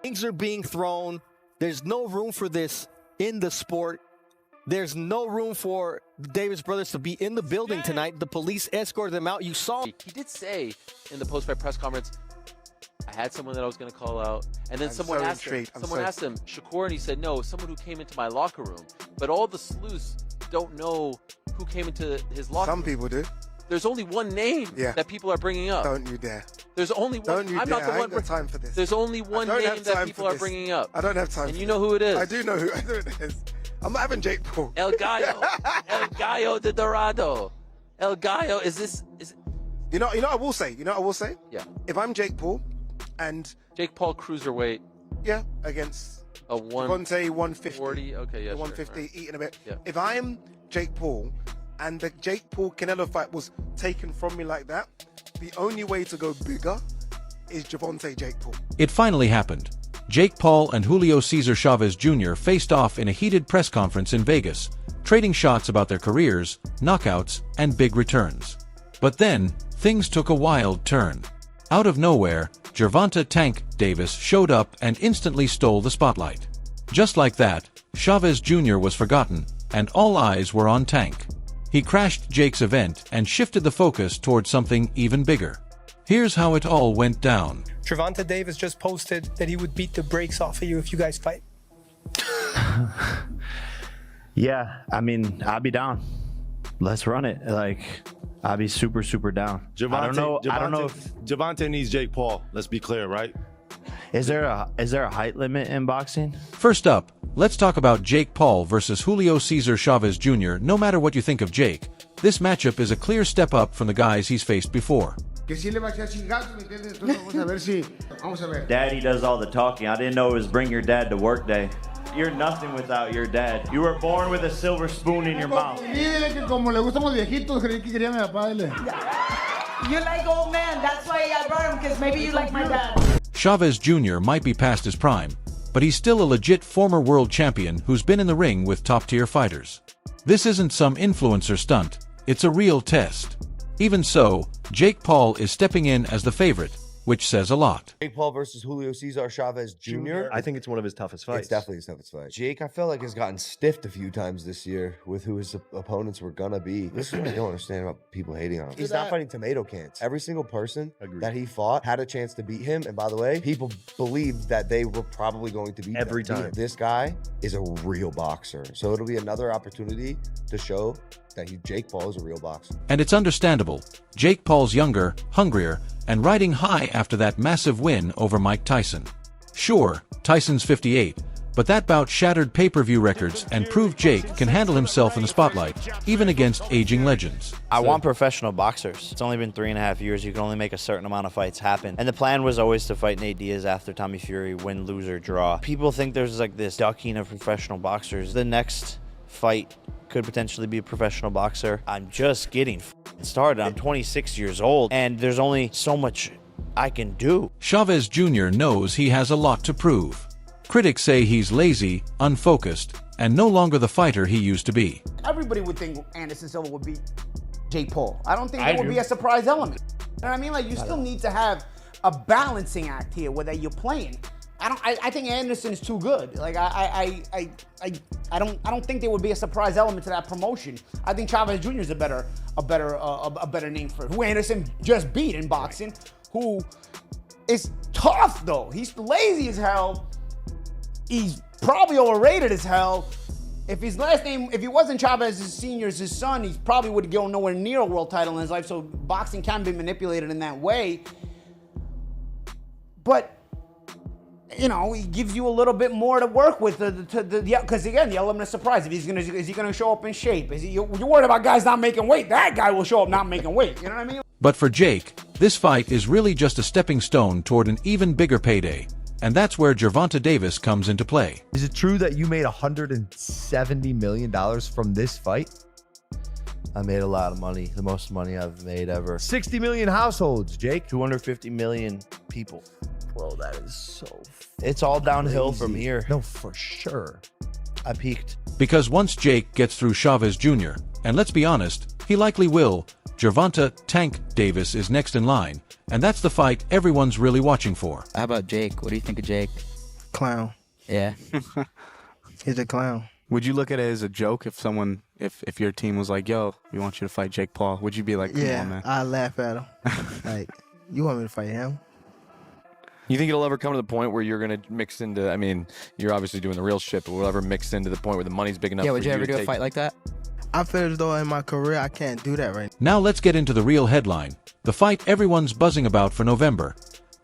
Things are being thrown. There's no room for this in the sport. There's no room for the Davis brothers to be in the building tonight. The police escorted them out. You saw. He did say in the post-fight press conference, I had someone that I was going to call out. And then someone asked him, Shakur, and he said, no, someone who came into my locker room. But all the sleuths don't know who came into his locker room. Some people do. There's only one name that people are bringing up. Don't you dare. There's only one. I'm not the one. I ain't got time for this. There's only one name that people are bringing up. I don't have time. And you know who it is. I do know who it is. I'm not having Jake Paul. El Gallo. El Gallo de Dorado. El Gallo. Is this? You know what I will say. Yeah. If I'm Jake Paul, and Jake Paul cruiserweight. Yeah, against a Gervonta 150. 40. Okay, yeah. 150, right. eating a bit. Yeah. If I am Jake Paul, and the Jake Paul Canelo fight was taken from me like that, the only way to go bigger is Gervonta Jake Paul. It finally happened. Jake Paul and Julio Cesar Chavez Jr. faced off in a heated press conference in Vegas, trading shots about their careers, knockouts, and big returns. But then, things took a wild turn. Out of nowhere, Gervonta "Tank" Davis showed up and instantly stole the spotlight. Just like that, Chavez Jr. was forgotten, and all eyes were on Tank. He crashed Jake's event and shifted the focus towards something even bigger. Here's how it all went down. Gervonta Davis just posted that he would beat the brakes off of you if you guys fight. Yeah, I mean, I'll be down. Let's run it. Like, I'll be super, super down. I don't know if Gervonta needs Jake Paul. Let's be clear, right? Is there a height limit in boxing? First up, let's talk about Jake Paul versus Julio Cesar Chavez Jr. No matter what you think of Jake, this matchup is a clear step up from the guys he's faced before. Daddy does all the talking. I didn't know it was bring your dad to work day. You're nothing without your dad. You were born with a silver spoon in your mouth. You like old man, that's why I brought him, because maybe you like my dad. Chavez Jr. might be past his prime, but he's still a legit former world champion who's been in the ring with top-tier fighters. This isn't some influencer stunt, it's a real test. Even so, Jake Paul is stepping in as the favorite, which says a lot. Jake Paul versus Julio Cesar Chavez Jr. I think it's one of his toughest fights. It's definitely his toughest fight. Jake, I feel like, has gotten stiffed a few times this year with who his opponents were gonna be. This is what I don't understand about people hating on him. He's not fighting tomato cans. Every single person that he fought had a chance to beat him. And by the way, people believed that they were probably going to beat him every time. This guy is a real boxer. So it'll be another opportunity to show that Jake Paul is a real boxer. And it's understandable. Jake Paul's younger, hungrier, and riding high after that massive win over Mike Tyson. Sure, Tyson's 58, but that bout shattered pay-per-view records and proved Jake can handle himself in the spotlight, even against aging legends. I want professional boxers. It's only been 3.5 years. You can only make a certain amount of fights happen. And the plan was always to fight Nate Diaz after Tommy Fury, win, lose, or draw. People think there's like this ducking of professional boxers. The next fight could potentially be a professional boxer. I'm just getting started. I'm 26 years old, and there's only so much I can do. Chavez Jr. knows he has a lot to prove. Critics say he's lazy, unfocused, and no longer the fighter he used to be. Everybody would think Anderson Silva would beat Jake Paul. I don't think there would be a surprise element. You know what I mean? Like, you still need to have a balancing act here where you're playing. I think Anderson is too good. Like, I don't think there would be a surprise element to that promotion. I think Chavez Jr. is a better name for who Anderson just beat in boxing. Who is tough though. He's lazy as hell. He's probably overrated as hell. If his last name, if he wasn't Chavez Sr.'s his son, he probably would go nowhere near a world title in his life. So boxing can be manipulated in that way. But you know, he gives you a little bit more to work with, because again, the element of surprise. If is he gonna show up in shape? You're worried about guys not making weight? That guy will show up not making weight. You know what I mean? But for Jake, this fight is really just a stepping stone toward an even bigger payday, and that's where Gervonta Davis comes into play. Is it true that you made $170 million from this fight? I made a lot of money, the most money I've made ever. 60 million households, Jake. 250 million people. Bro, that is so It's all downhill crazy. from here. No, for sure. I peaked. Because once Jake gets through Chavez Jr., and let's be honest, he likely will, Gervonta "Tank" Davis is next in line, and that's the fight everyone's really watching for. How about Jake? What do you think of Jake? Clown. Yeah. He's a clown. Would you look at it as a joke if if your team was like, yo, we want you to fight Jake Paul? Would you be like, come on, man? I laugh at him. Like, you want me to fight him? You think it'll ever come to the point where you're going to mix into, I mean, you're obviously doing the real shit, but will it ever mix into the point where the money's big enough Yeah, for would you ever to do a take... fight like that? I feel as though in my career I can't do that right Now let's get into the real headline. The fight everyone's buzzing about for November.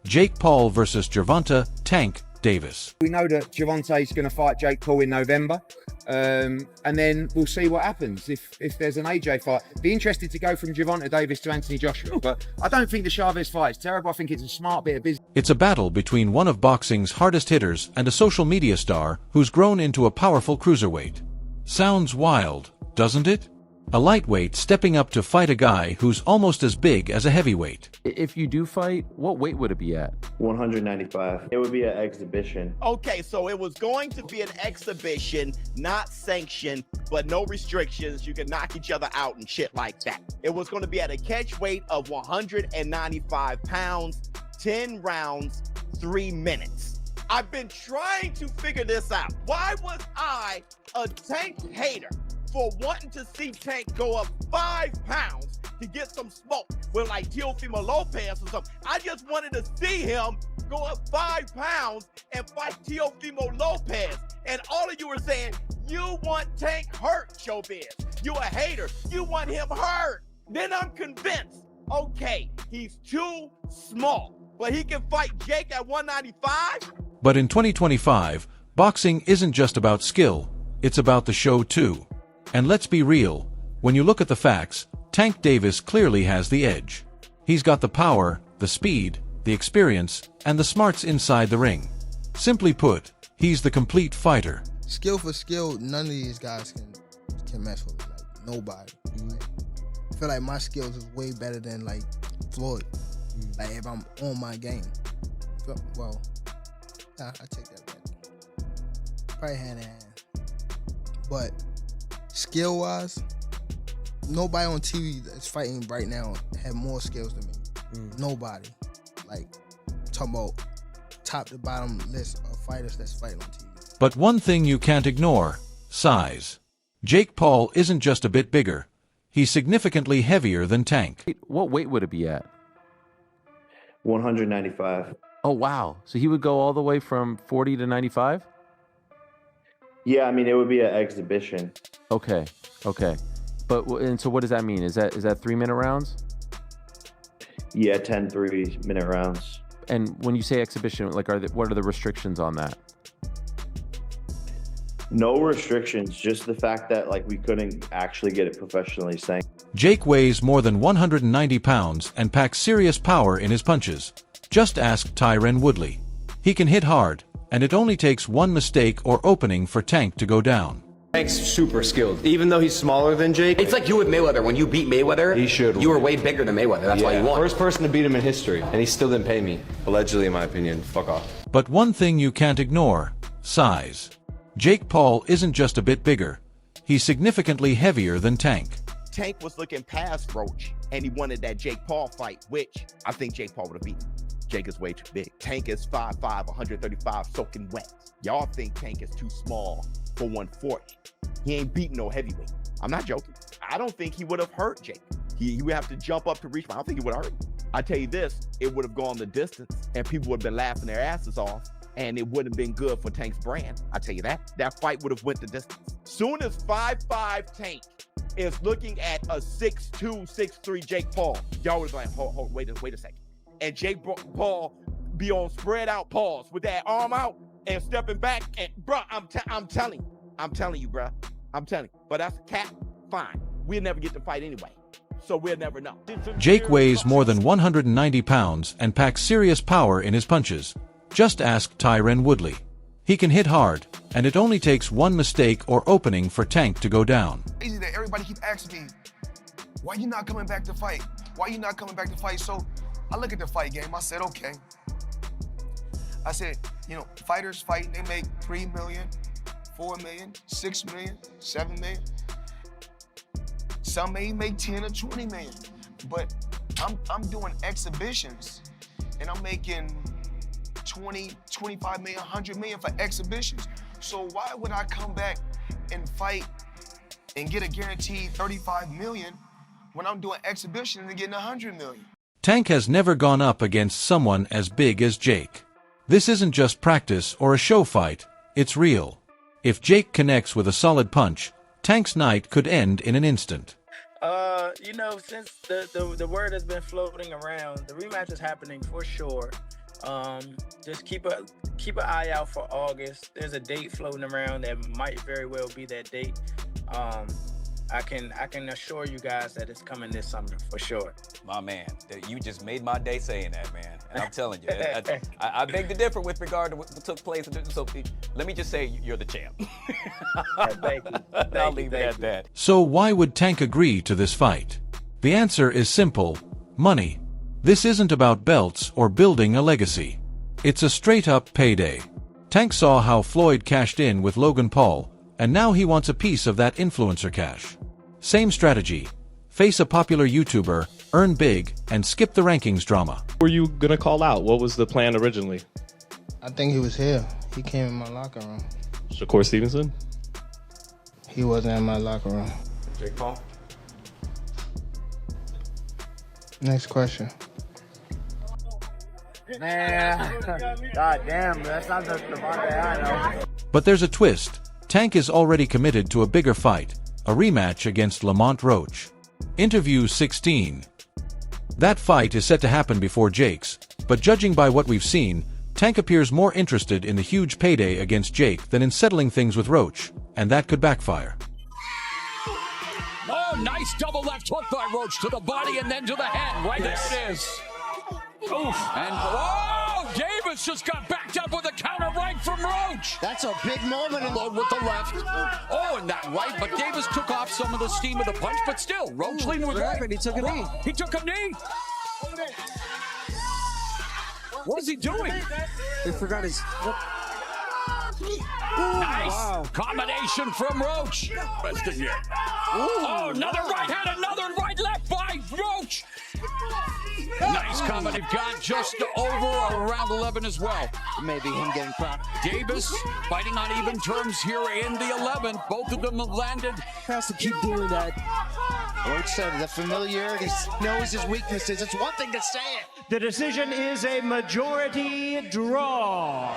Jake Paul versus Gervonta Tank Davis. We know that Gervonta is going to fight Jake Paul in November, and then we'll see what happens if there's an AJ fight. Be interested to go from Gervonta Davis to Anthony Joshua, but I don't think the Chavez fight is terrible. I think it's a smart bit of business. It's a battle between one of boxing's hardest hitters and a social media star who's grown into a powerful cruiserweight. Sounds wild, doesn't it? A lightweight stepping up to fight a guy who's almost as big as a heavyweight. If you do fight, what weight would it be at? 195. It would be an exhibition. Okay, so it was going to be an exhibition, not sanctioned, but no restrictions. You can knock each other out and shit like that. It was going to be at a catch weight of 195 pounds, 10 rounds, 3 minutes. I've been trying to figure this out. Why was I a Tank hater for wanting to see Tank go up 5 pounds to get some smoke with like Teofimo Lopez or something? I just wanted to see him go up 5 pounds and fight Teofimo Lopez. And all of you are saying, you want Tank hurt, Showbiz. You a hater. You want him hurt. Then I'm convinced, okay, he's too small, but he can fight Jake at 195? But in 2025, boxing isn't just about skill, it's about the show too. And let's be real, when you look at the facts, Tank Davis clearly has the edge. He's got the power, the speed, the experience, and the smarts inside the ring. Simply put, he's the complete fighter. Skill for skill, none of these guys can mess with me. Like, nobody. Like, I feel like my skills is way better than like Floyd. Like if I'm on my game. Well, I take that back. Probably hand in hand. But skill-wise, nobody on TV that's fighting right now have more skills than me. Nobody. Like, talking about top to bottom list of fighters that's fighting on TV. But one thing you can't ignore, size. Jake Paul isn't just a bit bigger. He's significantly heavier than Tank. What weight would it be at? 195. Oh, wow. So he would go all the way from 40 to 95? Yeah, I mean, it would be an exhibition. Okay. But, and so what does that mean? Is that 3-minute rounds? Yeah, 10 3-minute rounds. And when you say exhibition, like, what are the restrictions on that? No restrictions, just the fact that like we couldn't actually get it professionally sanctioned. Jake weighs more than 190 pounds and packs serious power in his punches. Just ask Tyron Woodley. He can hit hard, and it only takes one mistake or opening for Tank to go down. Tank's super skilled. Even though he's smaller than Jake. It's like you with Mayweather. When you beat Mayweather, you were way bigger than Mayweather. That's why you won. First person to beat him in history, and he still didn't pay me. Allegedly, in my opinion. Fuck off. But one thing you can't ignore, size. Jake Paul isn't just a bit bigger. He's significantly heavier than Tank. Tank was looking past Roach, and he wanted that Jake Paul fight, which I think Jake Paul would have beaten. Jake is way too big. Tank is 5'5", 135, soaking wet. Y'all think Tank is too small for 140. He ain't beating no heavyweight. I'm not joking. I don't think he would have hurt Jake. He would have to jump up to reach, but I don't think he would have hurt him. I tell you this, it would have gone the distance, and people would have been laughing their asses off, and it wouldn't have been good for Tank's brand. I tell you that. That fight would have went the distance. Soon as 5'5" Tank is looking at a 6'2", 6'3" Jake Paul, y'all would be like, hold, wait a second. And Jake Paul be on spread out paws with that arm out and stepping back. And bro, I'm telling you, bro. I'm telling you. But that's a cap. Fine. We'll never get to fight anyway. So we'll never know. Jake weighs more than 190 pounds and packs serious power in his punches. Just ask Tyron Woodley. He can hit hard, and it only takes one mistake or opening for Tank to go down. Easy that everybody keep asking me, why you not coming back to fight? Why you not coming back to fight? So I look at the fight game, I said, okay. I said, you know, fighters fighting, they make $3 million, $4 million, $6 million, $7 million. Some may make 10 or 20 million. But I'm doing exhibitions and I'm making 20, 25 million, 100 million for exhibitions. So why would I come back and fight and get a guaranteed 35 million when I'm doing exhibitions and getting 100 million? Tank has never gone up against someone as big as Jake. This isn't just practice or a show fight, it's real. If Jake connects with a solid punch, Tank's night could end in an instant. You know, since the word has been floating around, the rematch is happening for sure. Just keep an eye out for August. There's a date floating around that might very well be that date. I can assure you guys that it's coming this summer for sure. My man, you just made my day saying that, man. And I'm telling you, I beg to differ with regard to what took place. So let me just say you're the champ. Thank you. I'll leave it at that. So why would Tank agree to this fight? The answer is simple: money. This isn't about belts or building a legacy. It's a straight-up payday. Tank saw how Floyd cashed in with Logan Paul, and now he wants a piece of that influencer cash. Same strategy. Face a popular YouTuber, earn big, and skip the rankings drama. Were you gonna call out? What was the plan originally? I think he was here. He came in my locker room. Shakur Stevenson? He wasn't in my locker room. Jake Paul? Next question. Man, god damn, that's not the Gervonta I know. But there's a twist. Tank is already committed to a bigger fight, a rematch against Lamont Roach. Interview 16. That fight is set to happen before Jake's, but judging by what we've seen, Tank appears more interested in the huge payday against Jake than in settling things with Roach, and that could backfire. Oh, nice double left hook by Roach to the body and then to the head. Right there it is. Oof. And Davis just got backed up with a counter right from Roach. That's a big moment. Load with the left. Oh, and that right, but Davis took off some of the steam of the punch, but still, Roach leaned with right. He took a knee. He took a knee. What is he doing? He forgot his... Nice combination from Roach. Resting here. Oh, another right hand, another right left by Roach. Nice combo. They've got just over around 11 as well. Maybe him getting propped. Davis fighting on even terms here in the 11. Both of them have landed. Has to keep doing that. Roach said the familiarity, knows his weaknesses. It's one thing to say it. The decision is a majority draw.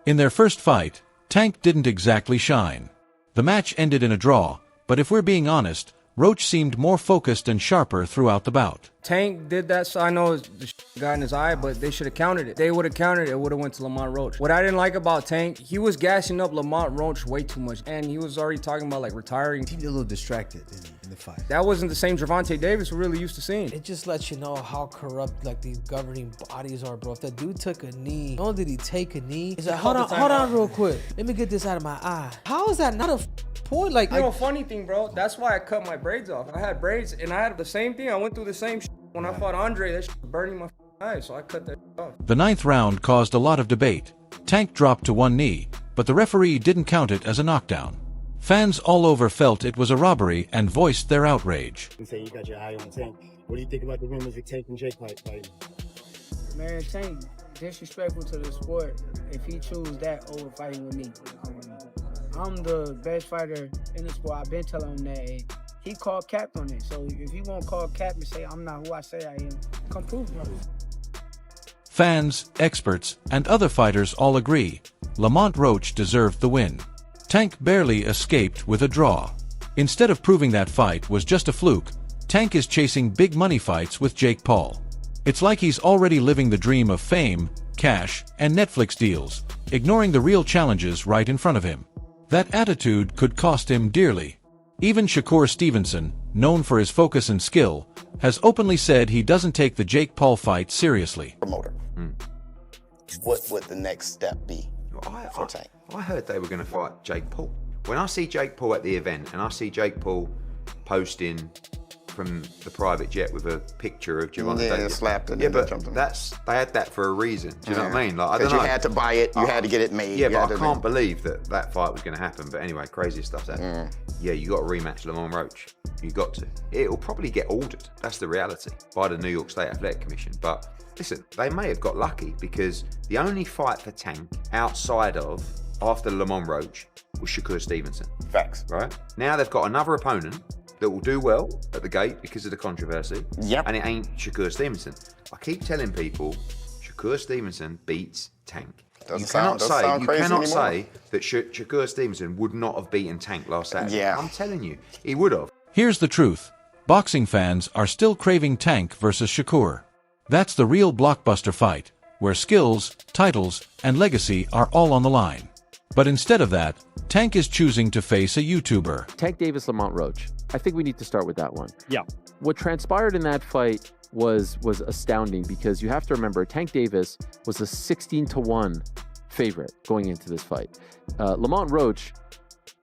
In their first fight, Tank didn't exactly shine. The match ended in a draw, but if we're being honest, Roach seemed more focused and sharper throughout the bout. Tank did that, so I know the got in his eye, but they should have countered it. They would have countered it, it would have went to Lamont Roach. What I didn't like about Tank, he was gassing up Lamont Roach way too much, and he was already talking about like retiring. He seemed a little distracted in the fight. That wasn't the same Gervonta Davis we're really used to seeing. It just lets you know how corrupt like these governing bodies are, bro. If that dude took a knee, not only did he take a knee, he's like, hold on real quick. Let me get this out of my eye. How is that not a point? Like, you know, funny thing, bro, that's why I cut my braids off. I had braids, and I had the same thing. I went through the same shit. When I fought Andre, that shit was burning my eyes, so I cut that off. The 9th round caused a lot of debate. Tank dropped to one knee, but the referee didn't count it as a knockdown. Fans all over felt it was a robbery and voiced their outrage. You say you got your eye on Tank. What do you think about the rumors of Tank and Jake fighting? Man, Tank disrespectful to the sport if he choose that over fighting with me. I'm the best fighter in the sport. I've been telling him that. And he called cap on it. So if he won't call cap and say I'm not who I say I am, come prove it. Fans, experts, and other fighters all agree Lamont Roach deserved the win. Tank barely escaped with a draw. Instead of proving that fight was just a fluke, Tank is chasing big money fights with Jake Paul. It's like he's already living the dream of fame, cash, and Netflix deals, ignoring the real challenges right in front of him. That attitude could cost him dearly. Even Shakur Stevenson, known for his focus and skill, has openly said he doesn't take the Jake Paul fight seriously. Promoter. What would the next step be for Tank? I heard they were going to fight Jake Paul. When I see Jake Paul at the event and I see Jake Paul posting from the private jet with a picture of Gervonta Davis. Slapped it. Yeah, but they had that for a reason. Do you know what I mean? Like, I don't know. You had to buy it. You had to get it made. Yeah, but I can't believe that fight was going to happen. But anyway, crazy stuff's happened. Yeah, you got to rematch Lamont Roach. You got to. It'll probably get ordered. That's the reality by the New York State Athletic Commission. But listen, they may have got lucky because the only fight for Tank outside of after Lamont Roach was Shakur Stevenson. Facts. Right? Now they've got another opponent that will do well at the gate because of the controversy. Yep. And it ain't Shakur Stevenson. I keep telling people Shakur Stevenson beats Tank. You cannot say that Shakur Stevenson would not have beaten Tank last Saturday. Yeah. I'm telling you, he would have. Here's the truth. Boxing fans are still craving Tank versus Shakur. That's the real blockbuster fight, where skills, titles, and legacy are all on the line. But instead of that, Tank is choosing to face a YouTuber. Tank Davis, Lamont Roach. I think we need to start with that one. Yeah. What transpired in that fight was astounding because you have to remember Tank Davis was a 16-1 favorite going into this fight. Lamont Roach,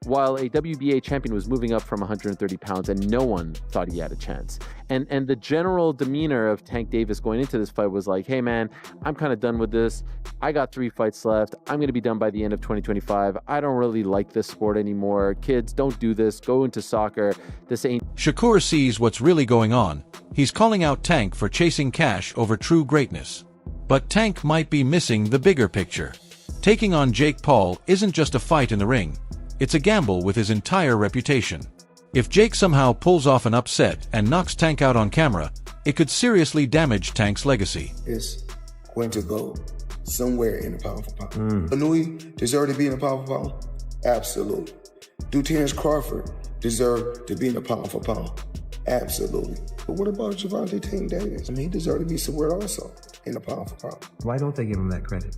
while a WBA champion, was moving up from 130 pounds and no one thought he had a chance. And the general demeanor of Tank Davis going into this fight was like, hey man, I'm kind of done with this. I got 3 fights left. I'm going to be done by the end of 2025. I don't really like this sport anymore. Kids, don't do this. Go into soccer. This ain't... Shakur sees what's really going on. He's calling out Tank for chasing cash over true greatness. But Tank might be missing the bigger picture. Taking on Jake Paul isn't just a fight in the ring. It's a gamble with his entire reputation. If Jake somehow pulls off an upset and knocks Tank out on camera, it could seriously damage Tank's legacy. It's going to go somewhere in the pound for pound. Anui deserve to be in the pound for pound? Absolutely. Do Terrence Crawford deserve to be in the pound for pound? Absolutely. But what about Gervonta Tank Davis? I mean, he deserved to be somewhere also in the pound for pound. Why don't they give him that credit?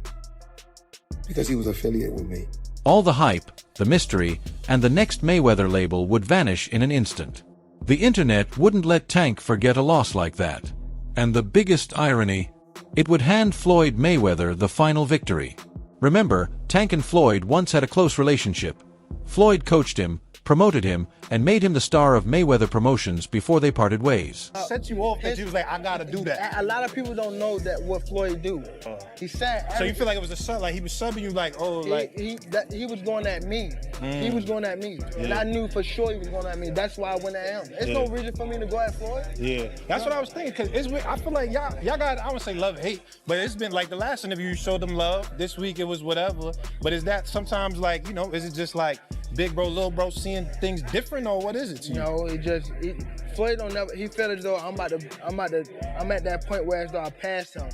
Because he was affiliated with me. All the hype, the mystery, and the next Mayweather label would vanish in an instant. The internet wouldn't let Tank forget a loss like that. And the biggest irony, it would hand Floyd Mayweather the final victory. Remember, Tank and Floyd once had a close relationship. Floyd coached him, promoted him, and made him the star of Mayweather Promotions before they parted ways. Set you off that you was like, I gotta do that. A lot of people don't know that what Floyd do. He said. So you feel like it was a sub, like he was subbing you, like he was going at me. He was going at me, and I knew for sure he was going at me. That's why I went at him. There's no reason for me to go at Floyd. Yeah, that's what I was thinking. Cause I feel like y'all got, I wouldn't say love hate, but it's been like the last interview you showed them love. This week it was whatever. But is that sometimes like, is it just like big bro, little bro seeing things different, or what is it to you? No, Floyd don't never. He felt as though I'm at that point where as though I passed him.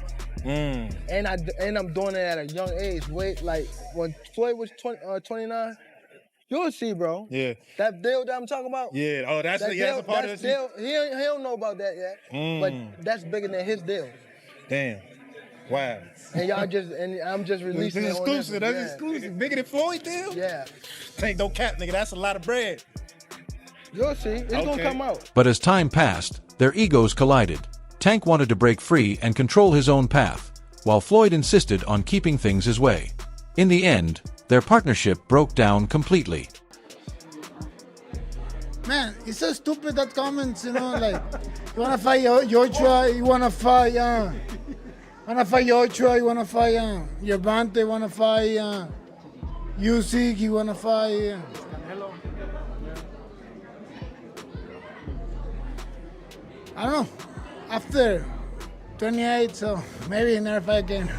And I'm doing it at a young age. Wait, like when Floyd was 29, you'll see, bro. Yeah. That deal that I'm talking about. Yeah. Oh, that's a part of this. He don't know about that yet. But that's bigger than his deal. Damn. Wow. And I'm just releasing this it. Exclusive. That's exclusive. Bigger than Floyd deal? Yeah. Tank don't cap, nigga. That's a lot of bread. You'll see. It's gonna come out. But as time passed, their egos collided. Tank wanted to break free and control his own path, while Floyd insisted on keeping things his way. In the end, their partnership broke down completely. Man, it's so stupid that comments, like, you wanna fight Joshua, you wanna fight, Joshua, you wanna fight, Gervonta, you wanna fight, Usyk, you wanna fight, I don't know, after 28, so maybe never fight again.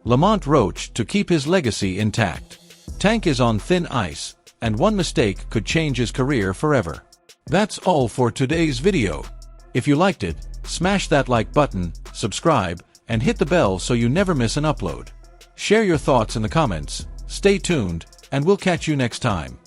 Lamont Roach to keep his legacy intact. Tank is on thin ice, and one mistake could change his career forever. That's all for today's video. If you liked it, smash that like button, subscribe, and hit the bell so you never miss an upload. Share your thoughts in the comments, stay tuned, and we'll catch you next time.